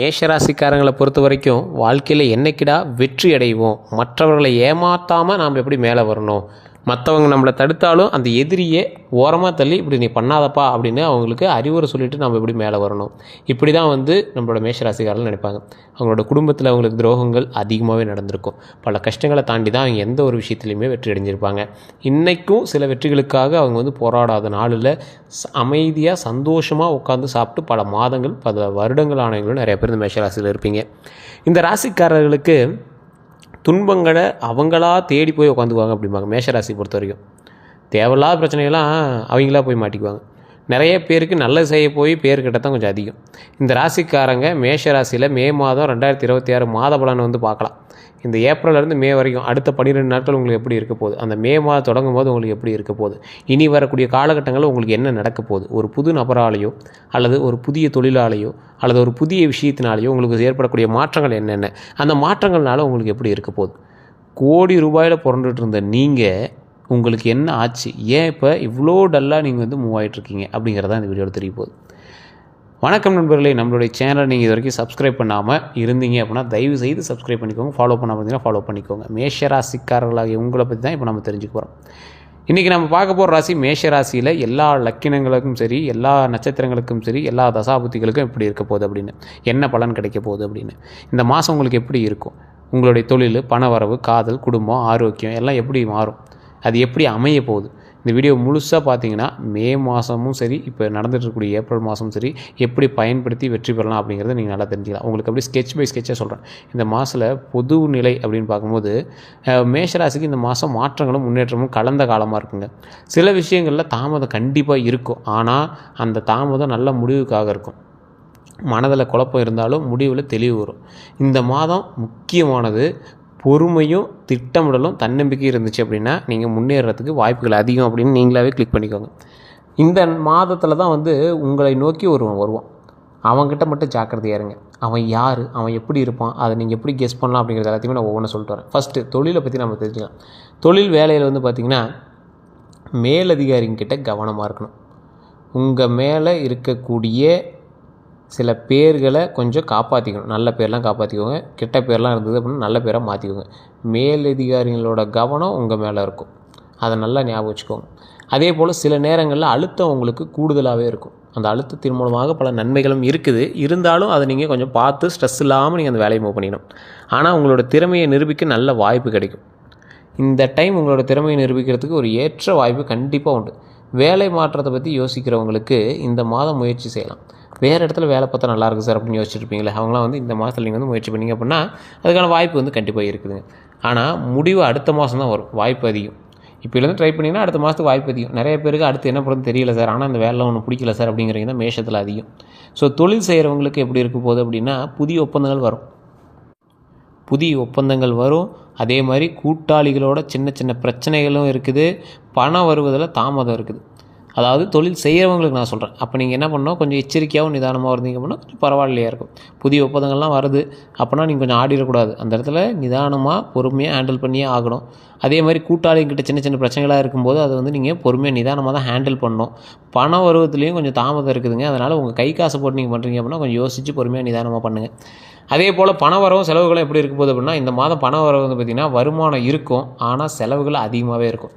மேஷராசிக்காரங்களை பொறுத்த வரைக்கும் வாழ்க்கையில் என்னைக்கிடா வெற்றி அடைவோம், மற்றவர்களை ஏமாற்றாமல் நாம் எப்படி மேலே வரணும், மற்றவங்க நம்மளை தடுத்தாலும் அந்த எதிரியை ஓரமாக தள்ளி இப்படி நீ பண்ணாதப்பா அப்படின்னு அவங்களுக்கு அறிவுரை சொல்லிவிட்டு நம்ம எப்படி மேலே வரணும். இப்படி தான் நம்மளோட மேஷராசிக்காரர்கள் நினைப்பாங்க. அவங்களோட குடும்பத்தில் அவங்களுக்கு துரோகங்கள் அதிகமாகவே நடந்திருக்கும். பல கஷ்டங்களை தாண்டி தான் அவங்க எந்த ஒரு விஷயத்துலையுமே வெற்றி அடைஞ்சிருப்பாங்க. இன்றைக்கும் சில வெற்றிகளுக்காக அவங்க போராடாத நாளில் அமைதியாக சந்தோஷமாக உட்காந்து சாப்பிட்டு பல மாதங்கள் பல வருடங்கள் ஆனவங்களும் நிறைய பேர் இந்த மேஷராசியில் இருப்பீங்க. இந்த ராசிக்காரர்களுக்கு துன்பங்களை அவங்களா தேடி போய் உட்காந்துக்குவாங்க அப்படிம்பாங்க. மேஷராசி பொறுத்த வரைக்கும் தேவையில்லாத பிரச்சனைகள்லாம் அவங்களா போய் மாட்டிக்குவாங்க. நிறைய பேருக்கு நல்லது செய்ய போய் பேர் கிட்ட தான் கொஞ்சம் அதிகம். இந்த ராசிக்காரங்க மேஷராசியில் மே மாதம் 2026 மாத பலனை பார்க்கலாம். இந்த ஏப்ரல்லேருந்து மே வரைக்கும் அடுத்த 12 நாட்கள் உங்களுக்கு எப்படி இருக்க போகுது, அந்த மே மாதம் தொடங்கும் போது உங்களுக்கு எப்படி இருக்க போகுது, இனி வரக்கூடிய காலகட்டங்களில் உங்களுக்கு என்ன நடக்க போகுது, ஒரு புது நபராலேயோ அல்லது ஒரு புதிய தொழிலாலேயோ அல்லது ஒரு புதிய விஷயத்தினாலேயோ உங்களுக்கு ஏற்படக்கூடிய மாற்றங்கள் என்னென்ன, அந்த மாற்றங்கள்னால உங்களுக்கு எப்படி இருக்க போகுது, கோடி ரூபாயில் புரண்டுட்டு இருந்த நீங்கள் உங்களுக்கு என்ன ஆச்சு, ஏன் இப்போ இவ்வளோ டல்லாக நீங்கள் மூவ் ஆகிட்ருக்கீங்க அப்படிங்கிறதான் இந்த வீடியோவில் தெரிய போகுது. வணக்கம் நண்பர்களே, நம்மளுடைய சேனலை நீங்கள் இது வரைக்கும் சப்ஸ்கிரைப் பண்ணாமல் இருந்தீங்க அப்படின்னா தயவு செய்து சப்ஸ்கிரைப் பண்ணிக்கோங்க. ஃபாலோ பண்ண பார்த்தீங்கன்னா ஃபாலோ பண்ணிக்கோங்க. மேஷராசிக்காரர்களாகிய உங்களை பற்றி தான் இப்போ நம்ம தெரிஞ்சுக்க போகிறோம். இன்றைக்கி நம்ம பார்க்க போகிற ராசி மேஷராசியில் எல்லா லக்கினங்களுக்கும் சரி, எல்லா நட்சத்திரங்களுக்கும் சரி, எல்லா தசாபுத்திகளுக்கும் எப்படி இருக்க போகுது அப்படின்னு, என்ன பலன் கிடைக்க போகுது அப்படின்னு, இந்த மாதம் உங்களுக்கு எப்படி இருக்கும், உங்களுடைய தொழில், பணவரவு, காதல், குடும்பம், ஆரோக்கியம் எல்லாம் எப்படி மாறும், அது எப்படி அமைய போகுது. இந்த வீடியோ முழுசாக பார்த்தீங்கன்னா மே மாதமும் சரி, இப்போ நடந்துகிட்ருக்கக்கூடிய ஏப்ரல் மாதமும் சரி, எப்படி பயன்படுத்தி வெற்றி பெறலாம் அப்படிங்கிறத நீங்கள் நல்லா தெரிஞ்சுக்கலாம். உங்களுக்கு அப்படி ஸ்கெட்ச் பை ஸ்கெட்சாக சொல்கிறேன். இந்த மாதத்தில் பொது நிலை அப்படின்னு பார்க்கும்போது மேஷராசிக்கு இந்த மாதம் மாற்றங்களும் முன்னேற்றமும் கலந்த காலமாக இருக்குங்க. சில விஷயங்களில் தாமதம் கண்டிப்பாக இருக்கும், ஆனால் அந்த தாமதம் நல்ல முடிவுக்காக இருக்கும். மனதில் குழப்பம் இருந்தாலும் முடிவில் தெளிவு வரும். இந்த மாதம் முக்கியமானது பொறுமையும் திட்டமிடலும் தன்னம்பிக்கையும் இருந்துச்சு அப்படின்னா நீங்கள் முன்னேறதுக்கு வாய்ப்புகள் அதிகம் அப்படின்னு நீங்களாவே கிளிக் பண்ணிக்கோங்க. இந்த மாதத்தில் தான் உங்களை நோக்கி ஒருவன் வருவான். அவங்ககிட்ட மட்டும் ஜாக்கிரதையாக இருங்க. அவன் யார், அவன் எப்படி இருப்பான், அதை நீங்கள் எப்படி கெஸ் பண்ணலாம் அப்படிங்கிறது எல்லாத்தையுமே நான் ஒவ்வொன்றும் சொல்லிட்டு வரேன். ஃபஸ்ட்டு தொழிலை பற்றி நம்ம தெரிஞ்சுக்கலாம். தொழில் வேலையில் பார்த்திங்கன்னா மேலதிகாரிங்கிட்ட கவனமாக இருக்கணும். உங்கள் மேலே இருக்கக்கூடிய சில பேர்களை கொஞ்சம் காப்பாற்றிக்கணும். நல்ல பேர்லாம் காப்பாற்றிக்கோங்க, கெட்ட பேர்லாம் இருந்தது அப்படின்னா நல்ல பேராக மாற்றிக்கோங்க. மேலதிகாரிகளோட கவனம் உங்கள் மேலே இருக்கும், அதை நல்லா ஞாபகம் வச்சுக்கோங்க. அதே போல் சில நேரங்களில் அழுத்தம் உங்களுக்கு கூடுதலாகவே இருக்கும். அந்த அழுத்தத்தின் மூலமாக பல நன்மைகளும் இருக்குது. இருந்தாலும் அதை நீங்கள் கொஞ்சம் பார்த்து ஸ்ட்ரெஸ் இல்லாமல் நீங்கள் அந்த வேலையை மூவ் பண்ணிக்கணும். ஆனால் உங்களோட திறமையை நிரூபிக்க நல்ல வாய்ப்பு கிடைக்கும். இந்த டைம் உங்களோட திறமையை நிரூபிக்கிறதுக்கு ஒரு ஏற்ற வாய்ப்பு கண்டிப்பாக உண்டு. வேலை மாற்றத்தை பற்றி யோசிக்கிறவங்களுக்கு இந்த மாதம் முயற்சி செய்யலாம். வேறு இடத்துல வேலை பார்த்தா நல்லாயிருக்கு சார் அப்படின்னு யோசிச்சுருப்பீங்களே, அவங்களாம் இந்த மாதத்தில் நீங்கள் முயற்சி பண்ணிங்க அப்படின்னா அதுக்கான வாய்ப்பு கண்டிப்பாக இருக்குதுங்க. ஆனால் முடிவு அடுத்த மாதம் தான் வரும், வாய்ப்பு அதிகம். இப்போலேருந்து ட்ரை பண்ணிங்கன்னா அடுத்த மாதத்துக்கு வாய்ப்பு அதிகம். நிறைய பேருக்கு அடுத்து என்ன பண்ணுறது தெரியல சார், ஆனால் அந்த வேலை ஒன்று பிடிக்கல சார் அப்படிங்கிறீங்க தான் மேஷத்தில் அதிகம். ஸோ தொழில் செய்கிறவங்களுக்கு எப்படி இருக்க போகுது அப்படின்னா புதிய ஒப்பந்தங்கள் வரும். அதே மாதிரி கூட்டாளிகளோட சின்ன சின்ன பிரச்சனைகளும் இருக்குது. பணம் வருவதில் தாமதம் இருக்குது. அதாவது தொழில் செய்கிறவங்களுக்கு நான் சொல்கிறேன். அப்போ நீங்கள் என்ன பண்ணணும், கொஞ்சம் எச்சரிக்கையாகவும் நிதானமாக இருந்தீங்க அப்படின்னா கொஞ்சம் பரவாயில்லையாக இருக்கும். புதிய ஒப்பந்தங்கள்லாம் வருது அப்படின்னா நீங்கள் கொஞ்சம் ஆடிடக்கூடாது. அந்த இடத்துல நிதானமாக பொறுமையாக ஹேண்டில் பண்ணியே ஆகணும். அதே மாதிரி கூட்டாளிங்கிட்ட சின்ன சின்ன பிரச்சனைகளாக இருக்கும்போது அதை நீங்கள் பொறுமையாக நிதானமாக தான் ஹேண்டில் பண்ணணும். பண வருவத்துலேயும் கொஞ்சம் தாமதம் இருக்குதுங்க. அதனால் உங்கள் கை காசை போட்டு நீங்கள் பண்ணுறீங்க அப்படின்னா கொஞ்சம் யோசித்து பொறுமையாக நிதானமாக பண்ணுங்கள். அதே போல் பண வரவும் செலவுகளும் எப்படி இருக்க போகுது அப்படின்னா இந்த மாதம் பண வரவு பார்த்திங்கன்னா வருமானம் இருக்கும், ஆனால் செலவுகள் அதிகமாகவே இருக்கும்.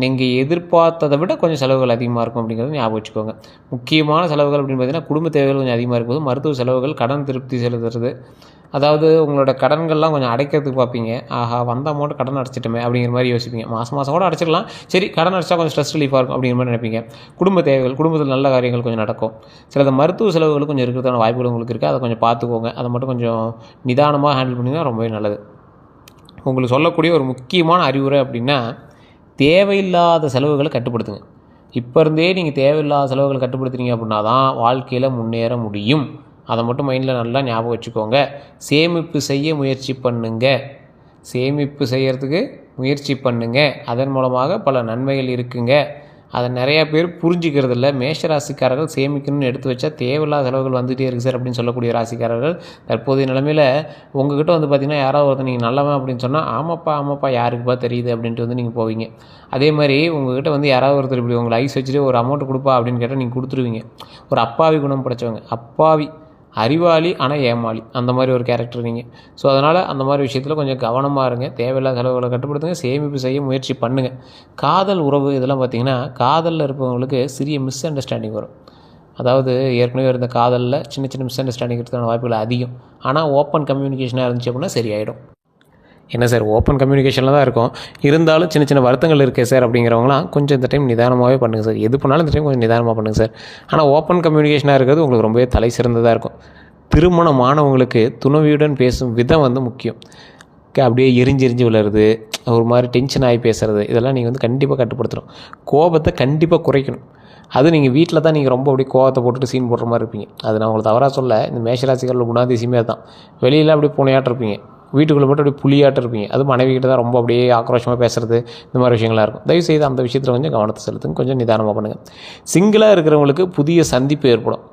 நீங்கள் எதிர்பார்த்ததை விட கொஞ்சம் செலவுகள் அதிகமாக இருக்கும் அப்படிங்கிறது ஞாபகம் வச்சுக்கோங்க. முக்கியமான செலவுகள் அப்படின்னு பார்த்தீங்கன்னா குடும்ப தேவைகள் கொஞ்சம் அதிகமாக இருக்கும்போது, மருத்துவ செலவுகள், கடன் திருப்தி செலுத்துறது, அதாவது உங்களோட கடன்கள்லாம் கொஞ்சம் அடைக்கிறதுக்கு பார்ப்பீங்க. ஆஹா, வந்த அமௌண்ட் கடன் அடைச்சிட்டோமே அப்படிங்கிற மாதிரி யோசிப்பீங்க. மாதம் கூட அடைச்சிக்கலாம், சரி கடன் அடைச்சா கொஞ்சம் ஸ்ட்ரெஸ் ரிலீஃபாக இருக்கும் அப்படிங்கிற மாதிரி நினைப்பீங்க. குடும்ப தேவைகள், குடும்பத்தில் நல்ல காரியங்கள் கொஞ்சம் நடக்கும். சிலது மருத்துவ செலவுகள் கொஞ்சம் இருக்கிறதான வாய்ப்புகள் உங்களுக்கு இருக்குது. அதை கொஞ்சம் பார்த்துக்கோங்க. அதை மட்டும் கொஞ்சம் நிதானமாக ஹேண்டில் பண்ணிங்கன்னா ரொம்பவே நல்லது. உங்களுக்கு சொல்லக்கூடிய ஒரு முக்கியமான அறிவுரை அப்படின்னா தேவையில்லாத செலவுகளை கட்டுப்படுத்துங்க. இப்போ இருந்தே நீங்கள் தேவையில்லாத செலவுகளை கட்டுப்படுத்துறீங்க அப்படின்னா தான் வாழ்க்கையில் முன்னேற முடியும். அதை மட்டும் மைண்டில் நல்லா ஞாபகம் வச்சுக்கோங்க. சேமிப்பு செய்கிறதுக்கு முயற்சி பண்ணுங்க. அதன் மூலமாக பல நன்மைகள் இருக்குங்க. அதை நிறையா பேர் புரிஞ்சிக்கிறது இல்லை. மேஷராசிக்காரர்கள் சேமிக்கணும்னு எடுத்து வச்சா தேவையில்லாத செலவுகள் வந்துகிட்டே இருக்குது சார் அப்படின்னு சொல்லக்கூடிய ராசிக்காரர்கள் தற்போதைய நிலைமையில் உங்ககிட்ட பார்த்திங்கன்னா யாராவது ஒருத்தர் நீங்கள் நல்லவன் அப்படின்னு சொன்னால் ஆமாப்பா யாருக்குப்பா தெரியுது அப்படின்ட்டு நீங்கள் போவீங்க. அதே மாதிரி உங்ககிட்ட யாராவது ஒருத்தர் இப்படி உங்களை ஐஸ் வச்சுட்டு ஒரு அமௌண்ட் கொடுப்பா அப்படின்னு கேட்டால் நீங்கள் கொடுத்துருவீங்க. ஒரு அப்பாவி குணம் படைச்சவங்க, அறிவாளி ஆனால் ஏமாளி அந்த மாதிரி ஒரு கேரக்டர் நீங்கள். ஸோ அதனால் அந்த மாதிரி விஷயத்தில் கொஞ்சம் கவனமாக இருங்க. தேவையில்லாத செலவுகளை கட்டுப்படுத்துங்க. சேமிப்பு செய்ய முயற்சி பண்ணுங்கள். காதல் உறவு இதெல்லாம் பார்த்திங்கன்னா காதலில் இருப்பவங்களுக்கு சிறிய மிஸ் அண்டர்ஸ்டாண்டிங் வரும். அதாவது ஏற்கனவே இருந்த காதலில் சின்ன சின்ன மிஸ் அண்டர்ஸ்டாண்டிங் இருக்கிறதுக்கான வாய்ப்புகள் அதிகம். ஆனால் ஓப்பன் கம்யூனிகேஷனாக இருந்துச்சு அப்படின்னா சரியாயிடும். என்ன சார் ஓப்பன் கம்யூனிகேஷனில் தான் இருக்கும், இருந்தாலும் சின்ன சின்ன வருத்தங்கள் இருக்கே சார் அப்படிங்கிறவங்களாம் கொஞ்சம் இந்த டைம் நிதானமாகவே பண்ணுங்கள் சார். எது பண்ணாலும் இந்த டைம் கொஞ்சம் நிதானமாக பண்ணுங்கள் சார். ஆனால் ஓப்பன் கம்யூனிகேஷனாக இருக்கிறது உங்களுக்கு ரொம்பவே தலை சிறந்ததாக இருக்கும். திருமணமானவங்களுக்கு துணைவியுடன் பேசும் விதம் வந்து முக்கியம். அப்படியே எரிஞ்சு விழுறது, ஒரு மாதிரி டென்ஷன் ஆகி பேசுகிறது, இதெல்லாம் நீங்கள் வந்து கண்டிப்பாக கட்டுப்படுத்தணும். கோபத்தை கண்டிப்பாக குறைக்கணும். அது நீங்கள் வீட்டில் தான் நீங்கள் ரொம்ப அப்படியே கோவத்தை போட்டுட்டு சீன் போடுற மாதிரி இருப்பீங்க. அது நான் உங்களுக்கு தவறாக சொல்ல, இந்த மேஷராசிகளில் குணாதிசயமே தான். வெளியில் அப்படியே பூனையாட்டம் இருப்பீங்க, வீட்டுக்குள்ளே மட்டும் அப்படியே புலியாட்டம் இருப்பீங்க. அது மனைவிக்கிட்ட தான் ரொம்ப அப்படியே ஆக்ரோஷமாக பேசுகிறது, இந்த மாதிரி விஷயங்களாக இருக்கும். தயவுசெய்து அந்த விஷயத்தில் கொஞ்சம் கவனத்தை செலுத்துங்க, கொஞ்சம் நிதானமாக பண்ணுங்கள். சிங்கிளாக இருக்கிறவங்களுக்கு புதிய சந்திப்பு ஏற்படும்.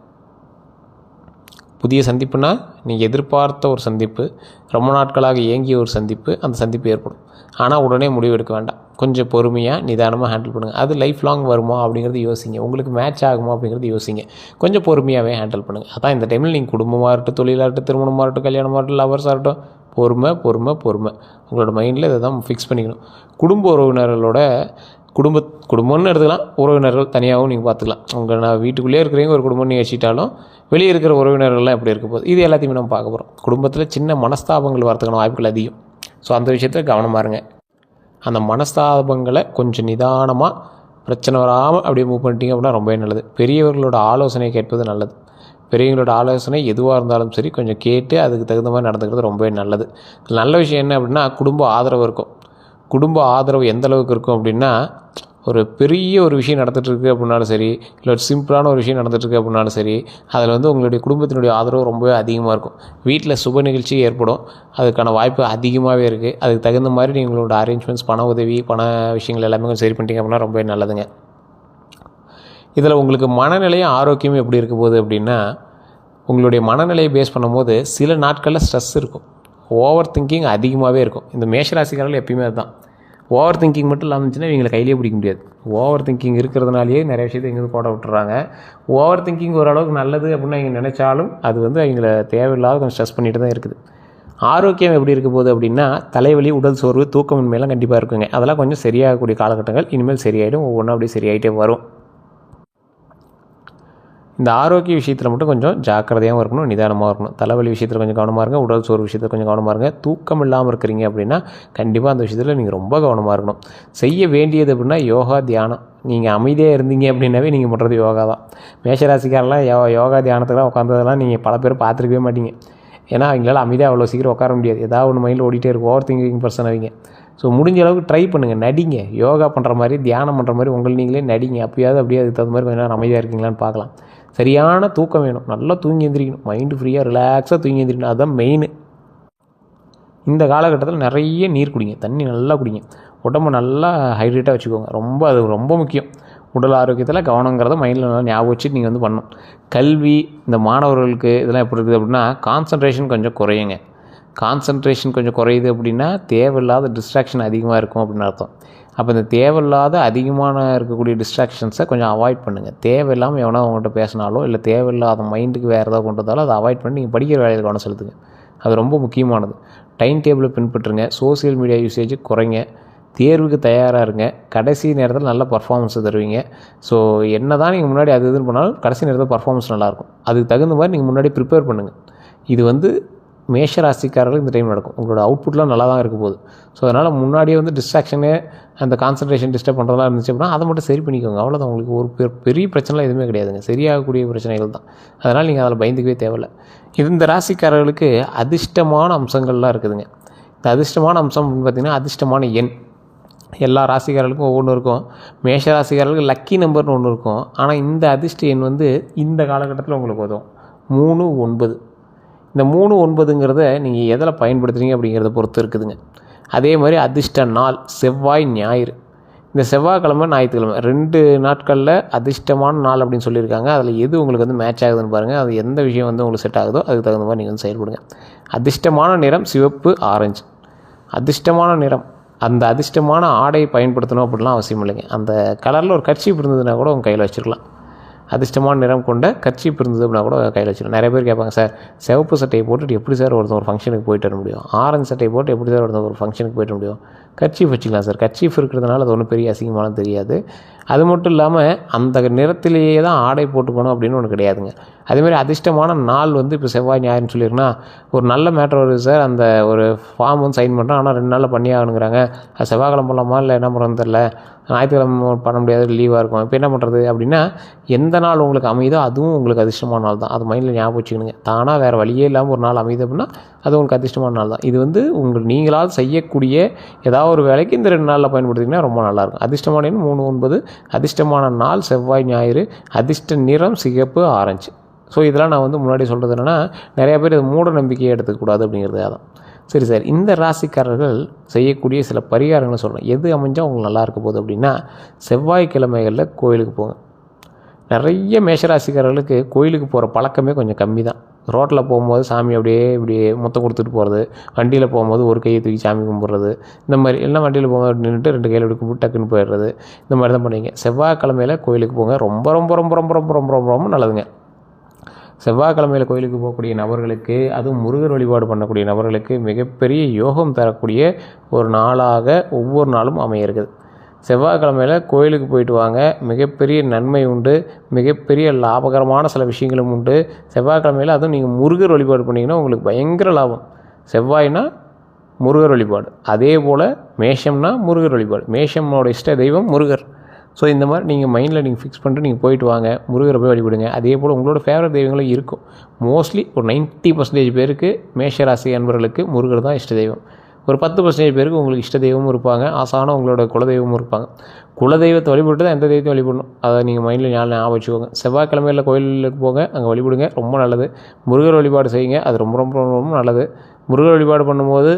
புதிய சந்திப்புனா நீங்கள் எதிர்பார்த்த ஒரு சந்திப்பு, ரொம்ப நாட்களாக ஏங்கிய ஒரு சந்திப்பு, அந்த சந்திப்பு ஏற்படும். ஆனால் உடனே முடிவு எடுக்க வேண்டாம். கொஞ்சம் பொறுமையாக நிதானமாக ஹேண்டில் பண்ணுங்கள். அது லைஃப் லாங் வருமா அப்படிங்கிறது யோசிங்க, உங்களுக்கு மேட்ச் ஆகுமா அப்படிங்கிறது யோசிங்க. கொஞ்சம் பொறுமையாகவே ஹேண்டில் பண்ணுங்கள். அதான் இந்த டைமில் நீங்கள் குடும்பமாக இருக்கட்டும், தொழிலாக இருக்கட்டும், திருமணமாக இருக்கட்டும், கல்யாணமாக இருக்கட்டும், லவர்ஸாக இருக்கட்டும், பொறுமை பொறுமை பொறுமை. உங்களோட மைண்டில் இதை தான் ஃபிக்ஸ் பண்ணிக்கணும். குடும்ப உறவினர்களோட குடும்பம்னு எடுத்துக்கலாம், உறவினர்கள் தனியாகவும் நீங்கள் பார்த்துக்கலாம். உங்கள் நான் வீட்டுக்குள்ளேயே இருக்கிறவங்க ஒரு குடும்பம் நீங்கள் வச்சுட்டாலும் வெளியே இருக்கிற உறவினர்கள்லாம் எப்படி இருக்க போகுது, இது எல்லாத்தையுமே நம்ம பார்க்க போகிறோம். குடும்பத்தில் சின்ன மனஸ்தாபங்கள் வரதுக்கான வாய்ப்புகள் அதிகம். ஸோ அந்த விஷயத்தில் கவனமாக இருங்க. அந்த மனஸ்தாபங்களை கொஞ்சம் நிதானமாக பிரச்சனை வராமல் அப்படியே மூவ் பண்ணிட்டீங்க அப்படின்னா ரொம்பவே நல்லது. பெரியவர்களோட ஆலோசனை கேட்பது நல்லது. பெரியவங்களோட ஆலோசனை எதுவாக இருந்தாலும் சரி கொஞ்சம் கேட்டு அதுக்கு தகுந்த மாதிரி நடந்துக்கிறது ரொம்பவே நல்லது. நல்ல விஷயம் என்ன அப்படின்னா குடும்ப ஆதரவு இருக்கும். குடும்ப ஆதரவு எந்த அளவுக்கு இருக்கும் அப்படின்னா, ஒரு பெரிய ஒரு விஷயம் நடந்துகிட்ருக்கு அப்படின்னாலும் சரி, இல்லை ஒரு சிம்பிளான ஒரு விஷயம் நடந்துகிட்ருக்கு அப்படின்னாலும் சரி, அதில் வந்து உங்களுடைய குடும்பத்தினுடைய ஆதரவு ரொம்பவே அதிகமாக இருக்கும். வீட்டில் சுப நிகழ்ச்சி ஏற்படும், அதுக்கான வாய்ப்பு அதிகமாகவே இருக்குது. அதுக்கு தகுந்த மாதிரி நீங்களோட அரேஞ்ச்மெண்ட்ஸ், பண உதவி, பண விஷயங்கள் எல்லாமே கொஞ்சம் சரி பண்ணிட்டீங்க அப்படின்னா ரொம்பவே நல்லதுங்க. இதில் உங்களுக்கு மனநிலையும் ஆரோக்கியமும் எப்படி இருக்க போகுது அப்படின்னா, உங்களுடைய மனநிலையை பேஸ் பண்ணும்போது சில நாட்களில் ஸ்ட்ரெஸ் இருக்கும், ஓவர் திங்கிங் அதிகமாகவே இருக்கும். இந்த மேஷராசிக்காரர்கள் எப்பயுமே அதுதான். ஓவர் திங்கிங் மட்டும் இல்லாமல் இருந்துச்சுன்னா இவங்களை கையிலே பிடிக்க முடியாது. ஓவர் திங்கிங் இருக்கிறதுனாலேயே நிறைய விஷயத்தை எங்கேருந்து போட விட்டுறாங்க. ஓவர் திங்கிங் ஓரளவுக்கு நல்லது அப்படின்னு நீங்கள் நினச்சாலும் அது வந்து அவங்கள தேவையில்லாத கொஞ்சம் ஸ்ட்ரெஸ் பண்ணிட்டு தான் இருக்குது. ஆரோக்கியம் எப்படி இருக்க போகுது அப்படின்னா, தலைவலி, உடல் சோர்வு, தூக்கமின்மையெல்லாம் கண்டிப்பாக இருக்குங்க. அதெல்லாம் கொஞ்சம் சரியாகக்கூடிய காலகட்டங்கள் இனிமேல் சரியாயிடும். ஒவ்வொன்றும் அப்படியே சரியாயிட்டே வரும். இந்த ஆரோக்கிய விஷயத்தில் மட்டும் கொஞ்சம் ஜாக்கிரதையாகவும் இருக்கணும், நிதானமாக இருக்கணும். தலைவலி விஷயத்தில் கொஞ்சம் கவனமாக இருங்க, உடல் சோர்வு விஷயத்தில் கொஞ்சம் கவனமாக இருங்க. தூக்கம் இல்லாமல் இருக்கிறீங்க அப்படின்னா கண்டிப்பாக அந்த விஷயத்தில் நீங்கள் ரொம்ப கவனமாக இருக்கணும். செய்ய வேண்டியது அப்படின்னா யோகா, தியானம். நீங்கள் அமைதியாக இருந்தீங்க அப்படின்னாவே நீங்கள் பண்ணுறது யோகா தான். மேஷராசிக்காரெல்லாம் யோகா தியானத்துக்கெல்லாம் உட்காந்ததெல்லாம் நீங்கள் பல பேர் பார்த்துருக்கவே மாட்டீங்க. ஏன்னா அவங்களால அமைதியாக அவ்வளோ சீக்கிரம் உட்கார முடியாது. ஏதாவது ஒன்று மைண்டில் ஓடிட்டே இருக்கும். ஓவர் திங்கிங் பர்சன் அவங்க. ஸோ முடிஞ்ச அளவுக்கு ட்ரை பண்ணுங்கள், நடிங்க. யோகா பண்ணுற மாதிரி, தியானம் பண்ணுற மாதிரி உங்களை நீங்களே நடிங்க. அப்போயாவது அப்படியே அதுக்கு தகுந்த மாதிரி கொஞ்சம் நேரம் அமைதியாக இருக்கீங்களான்னு பார்க்கலாம். சரியான தூக்கம் வேணும், நல்லா தூங்கி எந்திரிக்கணும், மைண்டு ஃப்ரீயாக ரிலாக்ஸாக தூங்கி எந்திரிக்கணும். அதுதான் மெயின். இந்த காலகட்டத்தில் நிறைய நீர் குடிங்க, தண்ணி நல்லா குடிங்க, உடம்பு நல்லா ஹைட்ரேட்டாக வச்சுக்கோங்க. அது ரொம்ப முக்கியம். உடல் ஆரோக்கியத்தில் கவனங்கிறத மைண்டில் நல்லா ஞாபகம் வச்சுட்டு நீங்கள் வந்து பண்ணணும். கல்வி, இந்த மாணவர்களுக்கு இதெல்லாம் எப்படி இருக்குது அப்படின்னா, கான்சன்ட்ரேஷன் கொஞ்சம் குறையுங்க. கான்சன்ட்ரேஷன் கொஞ்சம் குறையுது அப்படின்னா தேவையில்லாத டிஸ்ட்ராக்ஷன் அதிகமாக இருக்கும் அப்படின்னு அர்த்தம். அப்போ இந்த தேவையில்லாத அதிகமான இருக்கக்கூடிய டிஸ்ட்ராக்ஷன்ஸை கொஞ்சம் அவாய்ட் பண்ணுங்கள். தேவையில்லாமல் எவனா அவங்கள்ட்ட பேசினாலோ இல்லை தேவையில்லாத மைண்டுக்கு வேறு ஏதாவது கொண்டு வந்தாலும் அதை அவாய்ட் பண்ணி நீங்கள் படிக்கிற வேலையில் கவனம் செலுத்துங்க. அது ரொம்ப முக்கியமானது. டைம் டேபிளை பின்பற்றுங்க. சோசியல் மீடியா யூசேஜ் குறைங்க. தேர்வுக்கு தயாராக இருங்க. கடைசி நேரத்தில் நல்ல பர்ஃபார்மன்ஸ் தருவீங்க. ஸோ என்ன தான் நீங்கள் முன்னாடி அது இதுன்னு பண்ணாலும் கடைசி நேரத்தில் பர்ஃபார்மன்ஸ் நல்லாயிருக்கும். அதுக்கு தகுந்த மாதிரி நீங்கள் முன்னாடி ப்ரிப்பேர் பண்ணுங்கள். இது வந்து மேஷராசிக்காரர்கள் இந்த டைம் நடக்கும். உங்களோட அவுட்புட்லாம் நல்லா தான் இருக்க போகுது. ஸோ அதனால் முன்னாடியே வந்து டிஸ்ட்ராக்ஷனு, அந்த கான்சன்ட்ரேஷன் டிஸ்டர்ப் பண்ணுறதா இருந்துச்சு அப்படின்னா அதை மட்டும் சரி பண்ணிக்கோங்க. அவ்வளோதான். உங்களுக்கு ஒரு பெரிய பிரச்சனைலாம் எதுவுமே கிடையாதுங்க. சரியாகக்கூடிய பிரச்சனைகள் தான். அதனால் நீங்கள் அதில் பயந்துக்கவே தேவையில்லை. இந்த ராசிக்காரர்களுக்கு அதிர்ஷ்டமான அம்சங்கள்லாம் இருக்குதுங்க. இந்த அதிர்ஷ்டமான அம்சம் அப்படின்னு பார்த்திங்கன்னா அதிர்ஷ்டமான எண் எல்லா ராசிக்காரர்களுக்கும் ஒவ்வொன்று இருக்கும். மேஷ ராசிக்காரர்களுக்கு லக்கி நம்பர்னு ஒன்று இருக்கும். ஆனால் இந்த அதிர்ஷ்ட எண் வந்து இந்த காலகட்டத்தில் உங்களுக்கு உதவும். 3, 9. இந்த 3, 9ங்கிறத நீங்கள் எதில் பயன்படுத்துகிறீங்க அப்படிங்கிறத பொறுத்து இருக்குதுங்க. அதே மாதிரி அதிர்ஷ்ட நாள் செவ்வாய், ஞாயிறு. இந்த செவ்வாய்க்கிழமை, ஞாயிற்றுக்கிழமை 2 நாட்களில் அதிர்ஷ்டமான நாள் அப்படின்னு சொல்லியிருக்காங்க. அதில் எது உங்களுக்கு வந்து மேட்ச் ஆகுதுன்னு பாருங்கள். அது எந்த விஷயம் வந்து உங்களுக்கு செட் ஆகுதோ அதுக்கு தகுந்த மாதிரி நீங்கள் வந்து செயல்படுங்க. அதிர்ஷ்டமான நிறம் சிவப்பு, ஆரஞ்சு. அதிர்ஷ்டமான நிறம், அந்த அதிர்ஷ்டமான ஆடை பயன்படுத்தணும் அப்படிலாம் அவசியம் இல்லைங்க. அந்த கலரில் ஒரு கர்ச்சீப் இருந்ததுன்னா கூட உங்கள் கையில் வச்சுருக்கலாம். அதிர்ஷ்டமான நிறம் கொண்ட கர்ச்சீப் இருந்தது அப்படின்னா கூட கையில் வச்சுக்கணும். நிறைய பேர் கேட்பாங்க, சார் சிவப்பு சட்டையை போட்டுட்டு எப்படி சார் ஒருத்தர் ஒரு ஃபங்க்ஷனுக்கு போயிட்டு வர முடியும், ஆரஞ்சு சட்டையை போட்டு எப்படி சார் ஒருத்தர் ஒரு ஃபங்க்ஷனுக்கு போயிட்டு வர முடியும், கர்ச்சீஃப் வச்சுக்கலாம் சார். கர்ச்சீஃப் இருக்கிறதுனால அது ஒன்றும் பெரிய அசிங்கமானது தெரியாது. அது மட்டும் இல்லாமல் அந்த நிறத்திலேயே தான் ஆடை போட்டுக்கணும் அப்படின்னு ஒன்று கிடையாதுங்க. அதேமாதிரி அதிர்ஷ்டமான நாள் வந்து இப்போ செவ்வாய் ஞாயிறுன்னு சொல்லியிருக்குன்னா ஒரு நல்ல மேட்டர் வருது சார், அந்த ஒரு ஃபார்ம் வந்து சைன் பண்ணுறோம், ஆனால் 2 நாளில் பண்ணி ஆகணுங்கிறாங்க, அது செவ்வாய்க்கிழமை பண்ணலாமா இல்லை என்ன பண்ணுறதுன்னு தெரில, ஞாயிற்றுக்கிழமை பண்ண முடியாது, லீவாக இருக்கும், இப்போ என்ன பண்ணுறது அப்படின்னா எந்த நாள் உங்களுக்கு அமையுதோ அதுவும் உங்களுக்கு அதிர்ஷ்டமான நாள் தான். அது மைண்டில் ஞாபகம் வச்சுக்கணுங்க. தானாக வேறு வழியே இல்லாமல் ஒரு நாள் அமையுது அப்படின்னா அது உங்களுக்கு அதிர்ஷ்டமான நாள் தான். இது வந்து நீங்களால் செய்யக்கூடிய ஏதாவது ஒரு வேலைக்கு இந்த 2 நாளில் பயன்படுத்திங்கன்னா ரொம்ப நல்லாயிருக்கும். அதிர்ஷ்டமான எண் 3, 9, அதிர்ஷ்டமான நாள் செவ்வாய் ஞாயிறு, அதிர்ஷ்ட நிறம் சிகப்பு, ஆரஞ்சு. ஸோ இதெல்லாம் நான் வந்து முன்னாடி சொல்கிறது என்னென்னா நிறையா பேர் இது மூட நம்பிக்கையை எடுத்துக்கூடாது அப்படிங்கிறது தான். சரி சார், இந்த ராசிக்காரர்கள் செய்யக்கூடிய சில பரிகாரங்களை சொல்கிறேன், எது அமைஞ்சால் உங்களுக்கு நல்லா இருக்க போகுது அப்படின்னா, செவ்வாய்க்கிழமைகளில் கோயிலுக்கு போங்க. நிறைய மேஷராசிக்காரர்களுக்கு கோயிலுக்கு போகிற பழக்கமே கொஞ்சம் கம்மி தான். ரோட்டில் போகும்போது சாமி இப்படியே மொத்தம் கொடுத்துட்டு போகிறது, வண்டியில் போகும்போது ஒரு கையை தூக்கி சாமி கும்பிட்றது, இந்த மாதிரி எல்லாம் வண்டியில் போகும்போது நின்றுட்டு 2 கையில் இப்படி கும்பிட்டு டக்குன்னு போயிடுறது, இந்த மாதிரி தான் பண்ணுவீங்க. செவ்வாய்க்கிழமையில் கோயிலுக்கு போங்க, ரொம்ப ரொம்ப ரொம்ப ரொம்ப ரொம்ப ரொம்ப ரொம்ப ரொம்ப நல்லதுங்க. செவ்வாய்க்கிழமையில் கோயிலுக்கு போகக்கூடிய நபர்களுக்கு, அதுவும் முருகர் வழிபாடு பண்ணக்கூடிய நபர்களுக்கு மிகப்பெரிய யோகம் தரக்கூடிய ஒரு நாளாக ஒவ்வொரு நாளும் அமைய இருக்குது. செவ்வாய்க்கிழமையில் கோயிலுக்கு போயிட்டு வாங்க, மிகப்பெரிய நன்மை உண்டு, மிகப்பெரிய லாபகரமான சில விஷயங்களும் உண்டு. செவ்வாய்க்கிழமையில் அதுவும் நீங்கள் முருகர் வழிபாடு பண்ணிங்கன்னா உங்களுக்கு பயங்கர லாபம். செவ்வாய்னா முருகர் வழிபாடு, அதே போல் மேஷம்னா முருகர் வழிபாடு, மேஷமோட இஷ்ட தெய்வம் முருகர். ஸோ இந்த மாதிரி நீங்கள் மைண்டில் நீங்கள் ஃபிக்ஸ் பண்ணிட்டு நீங்கள் போயிட்டு வாங்க, முருகரை போய் வழிபடுங்க. அதே போல் உங்களோட ஃபேவரட் தெய்வங்களும் இருக்கும். மோஸ்ட்லி ஒரு 90% பேருக்கு மேஷராசி அன்பர்களுக்கு முருகர் தான் இஷ்ட தெய்வம். ஒரு 10% பேருக்கு உங்களுக்கு இஷ்ட தெய்வமும் இருப்பாங்க, ஆசான உங்களோட குலதெய்வமும் இருப்பாங்க. குலதெய்வத்தை வழிபட்டு தான் எந்த தெய்வத்தையும் வழிபடணும், அதை நீங்கள் மைண்டில் ஞாபகம் வச்சுக்கோங்க. செவ்வாய்க்கிழமையில் கோயிலுக்கு போங்க, அங்கே வழிபடுங்க, ரொம்ப நல்லது. முருகர் வழிபாடு செய்யுங்க, அது ரொம்ப ரொம்ப ரொம்ப நல்லது. முருகர் வழிபாடு பண்ணும்போது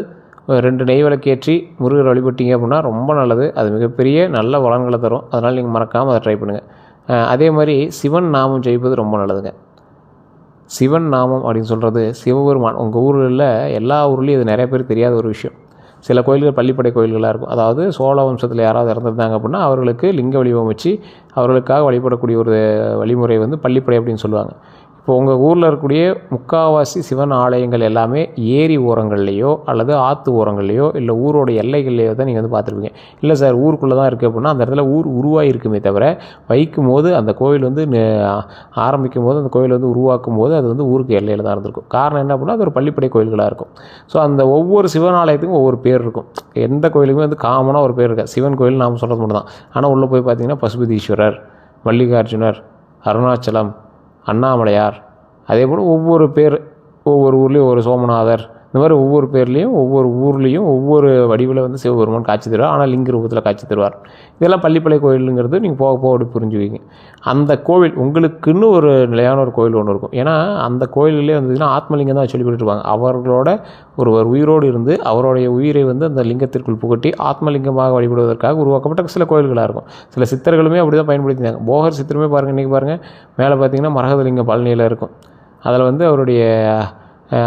2 நெய் விளக்கேற்றி முருகர் வழிபட்டீங்க அப்படின்னா ரொம்ப நல்லது. அது மிகப்பெரிய நல்ல பலன்களை தரும். அதனால் நீங்கள் மறக்காமல் அதை ட்ரை பண்ணுங்கள். அதே மாதிரி சிவன் நாமம் ஜெயிப்பது ரொம்ப நல்லதுங்க. சிவன் நாமம் அப்படின்னு சொல்கிறது சிவபெருமான். உங்கள் ஊரில் எல்லா ஊர்லேயும் இது நிறைய பேர் தெரியாத ஒரு விஷயம். சில கோயில்கள் பள்ளிப்படை கோயில்களாக இருக்கும். அதாவது சோழ வம்சத்தில் யாராவது இறந்துருந்தாங்க அப்படின்னா அவர்களுக்கு லிங்க வடிவம் வச்சு அவர்களுக்காக வழிபடக்கூடிய ஒரு வழிமுறை வந்து பள்ளிப்படை அப்படின்னு சொல்லுவாங்க. இப்போ உங்கள் ஊரில் இருக்கக்கூடிய முக்கால்வாசி சிவன் ஆலயங்கள் எல்லாமே ஏரி ஓரங்கள்லேயோ அல்லது ஆற்று ஓரங்கள்லையோ இல்லை ஊரோட எல்லைகள்லையோ தான் நீங்கள் வந்து பார்த்துருப்பீங்க. இல்லை சார் ஊருக்குள்ளே தான் இருக்குது அப்படின்னா அந்த இடத்துல ஊர் உருவாகிருக்குமே தவிர வைக்கும் போது அந்த கோயில் வந்து ஆரம்பிக்கும் போது அந்த கோயில் வந்து உருவாக்கும் போது அது வந்து ஊருக்கு எல்லையில் தான் இருந்திருக்கும். காரணம் என்ன அப்படின்னா அது ஒரு பள்ளிப்படை கோயில்களாக இருக்கும். ஸோ அந்த ஒவ்வொரு சிவன் ஆலயத்துக்கும் ஒவ்வொரு பேர் இருக்கும். எந்த கோயிலுக்குமே வந்து காமனாக ஒரு பேர் இருக்காது. சிவன் கோயில் நாம் சொல்கிறது மட்டும் தான். ஆனால் உள்ளே போய் பார்த்தீங்கன்னா பசுபதீஸ்வரர், மல்லிகார்ஜுனர், அருணாச்சலம், அண்ணாமலையார், அதே போல் ஒவ்வொரு பேர், ஒவ்வொரு ஊர்லேயும் ஒரு சோமநாதர், இந்த மாதிரி ஒவ்வொரு பேர்லேயும் ஒவ்வொரு ஊர்லேயும் ஒவ்வொரு வடிவில் வந்து சிவபெருமான் காட்சி தருவார். ஆனால் லிங்க ரூபத்தில் காட்சி தருவார். இதெல்லாம் பள்ளிப்படை கோயிலுங்கிறது நீங்கள் போக போக அப்படி புரிஞ்சுக்குவீங்க. அந்த கோவில் உங்களுக்குன்னு ஒரு நிலையான ஒரு கோயில் ஒன்று இருக்கும். ஏன்னா அந்த கோயிலே வந்துச்சுன்னா ஆத்மலிங்கம் தான் சொல்லி கொடுத்துருப்பாங்க. அவர்களோட ஒருவர் உயிரோடு இருந்து அவருடைய உயிரை வந்து அந்த லிங்கத்திற்குள் புகட்டி ஆத்மலிங்கமாக வழிபடுவதற்காக உருவாக்கப்பட்ட சில கோயில்களாக இருக்கும். சில சித்தர்களுமே அப்படி தான் பயன்படுத்தினாங்க. போகர் சித்திரமே பாருங்கள், இன்றைக்கி பாருங்கள் மேலே பார்த்தீங்கன்னா மரகதலிங்கம் பழனியில் இருக்கும். அதில் வந்து அவருடைய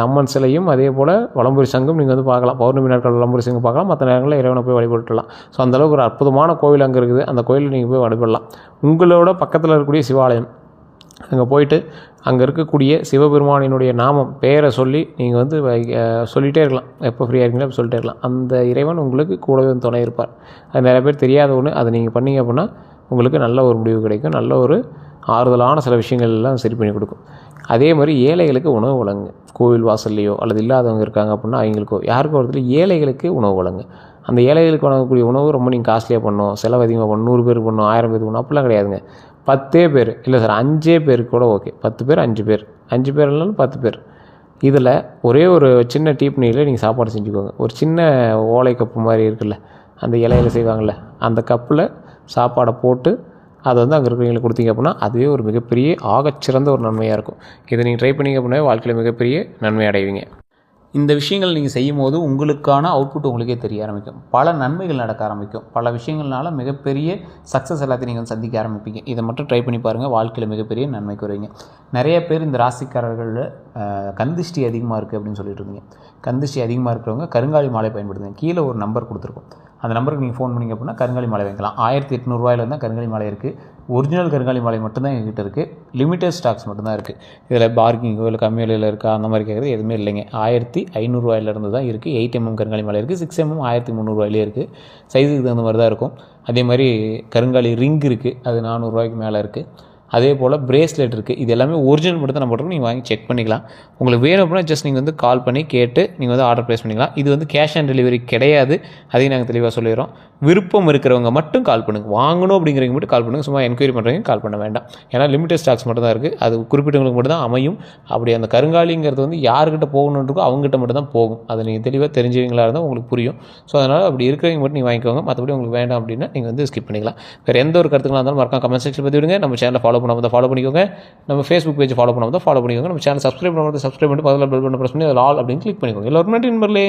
அம்மன் சிலையும் அதே போல் வலம்புரி சங்கம் நீங்கள் வந்து பார்க்கலாம். பௌர்ணமி நாட்கள் வலம்புரி சங்கம் பார்க்கலாம், மற்ற நேரங்களில் இறைவனை போய் வழிபட்டுலாம். ஸோ அந்தளவுக்கு ஒரு அற்புதமான கோவில் அங்கே இருக்குது. அந்த கோயிலில் நீங்கள் போய் வழிபடலாம். உங்களோட பக்கத்தில் இருக்கக்கூடிய சிவாலயம் அங்கே போயிட்டு அங்கே இருக்கக்கூடிய சிவபெருமானினுடைய நாமம் பெயரை சொல்லி நீங்கள் வந்து சொல்லிகிட்டே இருக்கலாம். எப்போ ஃப்ரீயாக இருக்கீங்களோ அப்போ சொல்லிட்டே இருக்கலாம். அந்த இறைவன் உங்களுக்கு கூடவே துணை இருப்பார். அது நிறைய பேர் தெரியாத ஒன்று. அதை நீங்கள் பண்ணிங்க அப்படின்னா உங்களுக்கு நல்ல ஒரு முடிவு கிடைக்கும். நல்ல ஒரு ஆறுதலான சில விஷயங்கள் எல்லாம் சரி பண்ணி கொடுக்கும். அதே மாதிரி ஏழைகளுக்கு உணவு வழங்கு. கோவில் வாசல்லையோ அல்லது இல்லாதவங்க இருக்காங்க அப்படின்னா அவங்களுக்கோ யாருக்கோ ஒருத்தர் ஏழைகளுக்கு உணவு வழங்கு. அந்த ஏழைகளுக்கு வழங்கக்கூடிய உணவு ரொம்ப நீங்கள் காஸ்ட்லியாக பண்ணணும், செலவு அதிகமாக பண்ணணும், 100 பேருக்கு பண்ணணும், 1000 பேருக்கு பண்ணணும், அப்படிலாம் கிடையாதுங்க. 10 பேர் இல்லை சார் 5 பேருக்கு கூட ஓகே. 10 பேர் 5 பேர், 5 பேர் இல்லைனாலும் 10 பேர். இதில் ஒரே ஒரு சின்ன டீப்னியில் நீங்கள் சாப்பாடு செஞ்சுக்கோங்க. ஒரு சின்ன ஓலை கப்பு மாதிரி இருக்குல்ல, அந்த இலையில் செய்வாங்கள்ல, அந்த கப்பில் சாப்பாடை போட்டு அதை வந்து அங்கே இருக்கிறவங்களுக்கு கொடுத்தீங்க அப்படின்னா அதுவே ஒரு மிகப்பெரிய ஆகச்சிறந்த ஒரு நன்மையாக இருக்கும். இதை நீங்கள் ட்ரை பண்ணிங்க அப்படின்னா வாழ்க்கையில் மிகப்பெரிய நன்மை அடைவீங்க. இந்த விஷயங்கள் நீங்கள் செய்யும் போது உங்களுக்கான அவுட்புட் உங்களுக்கே தெரிய ஆரம்பிக்கும். பல நன்மைகள் நடக்க ஆரம்பிக்கும். பல விஷயங்கள்னால மிகப்பெரிய சக்ஸஸ் எல்லாத்தையும் நீங்கள் சந்திக்க ஆரம்பிப்பீங்க. இதை மட்டும் ட்ரை பண்ணி பாருங்கள், வாழ்க்கையில் மிகப்பெரிய நன்மை குறைவீங்க. நிறைய பேர் இந்த ராசிக்காரர்களில் கந்திஷ்டி அதிகமாக இருக்குது அப்படின்னு சொல்லிட்டு இருந்தீங்க. கந்திஷ்டி அதிகமாக இருக்கிறவங்க கருங்காலி மாலை பயன்படுத்துங்க. கீழே ஒரு நம்பர் கொடுத்துருக்கோம். அந்த நம்பருக்கு நீங்கள் ஃபோன் பண்ணிங்க அப்படின்னா கருங்காலி மாலை வாங்கிக்கலாம். 1800 தான் கருங்காலி மாலை இருக்குது. ஒரிஜினல் கருங்காலி மாலை மட்டும்தான் எங்ககிட்ட இருக்குது. லிமிட்டட் ஸ்டாக்ஸ் மட்டும்தான் இருக்குது. இதில் பார்க்கிங்கோ இல்லை கம்மி விலையில் இருக்கா அந்த மாதிரி கேட்குறது எதுவுமே இல்லைங்க. 1500 தான் இருக்குது. 8mm கருங்காலி மாலை இருக்குது. 6mm 1300 இருக்குது. சைஸுக்கு தகுந்த மாதிரி தான் இருக்கும். அதே மாதிரி கருங்காலி ரிங் இருக்குது, அது 400 மேலே இருக்குது. அதே போல் பிரேஸ்லெட் இருக்குது. இது எல்லாமே ஒரிஜினல் மட்டும் தான் நம்ம போட்டுருக்கோம். நீங்கள் வாங்கி செக் பண்ணிக்கலாம். உங்களுக்கு வேணும் அப்படின்னா ஜஸ்ட் நீங்கள் கால் பண்ணி கேட்டு நீங்கள் ஆர்டர் ப்ளேஸ் பண்ணிக்கலாம். இது கேஷ் ஆன் டெலிவரி கிடையாது. அதையும் நாங்கள் தெளிவாக சொல்லிடுறோம். விருப்பம் இருக்கிறவங்க மட்டும் கால் பண்ணுங்கள். வாங்கணும் அப்படிங்கிறவங்க மட்டும் கால் பண்ணுங்கள். சும்மா என்கொயரி பண்ணுறவங்க கால் பண்ண வேண்டாம். ஏன்னா லிமிட்டட் ஸ்டாக்ஸ் மட்டும் தான் இருக்குது. அது குறிப்பிட்டவங்களுக்கு மட்டும் தான் அமையும். அப்படி அந்த கருங்காலிங்கிறது யார்கிட்ட போகணுன்னு இருக்கோ அவங்ககிட்ட மட்டும் தான் போகும். அதை நீங்கள் தெளிவாக தெரிஞ்சவங்களா இருந்தால் உங்களுக்கு புரியும். ஸோ அதனால் அப்படி இருக்கிறவங்க மட்டும் நீங்கள் வாங்கிக்கோங்க. மற்றபடி உங்களுக்கு வேண்டாம் அப்படின்னா நீங்கள் ஸ்கிப் பண்ணிக்கலாம். வேறு எந்த ஒரு கருத்துக்களாக இருந்தாலும் மறக்காம கமெண்ட் செக்ஷன் பற்றி விடுங்க. நம்ம சேனலை ஃபாலோ பண்ணாமல் ஃபாலோ பண்ணிக்கோங்க. நம்ம ஃபேஸ்புக் பேஜ் ஃபாலோ பண்ணாமல் ஃபாலோ பண்ணிக்கோங்க. நம்ம சேனல் சப்ஸ்கிரைப் பண்ணாமல் சப்ஸ்கிரைப் பண்ணிட்டு பதில் பெல் பட்டன் பிரஸ் பண்ணி அதில் ஆல் அப்படின்னு கிளிக் பண்ணிக்கோங்க. எல்லோரும் நன்றி நண்பர்களே.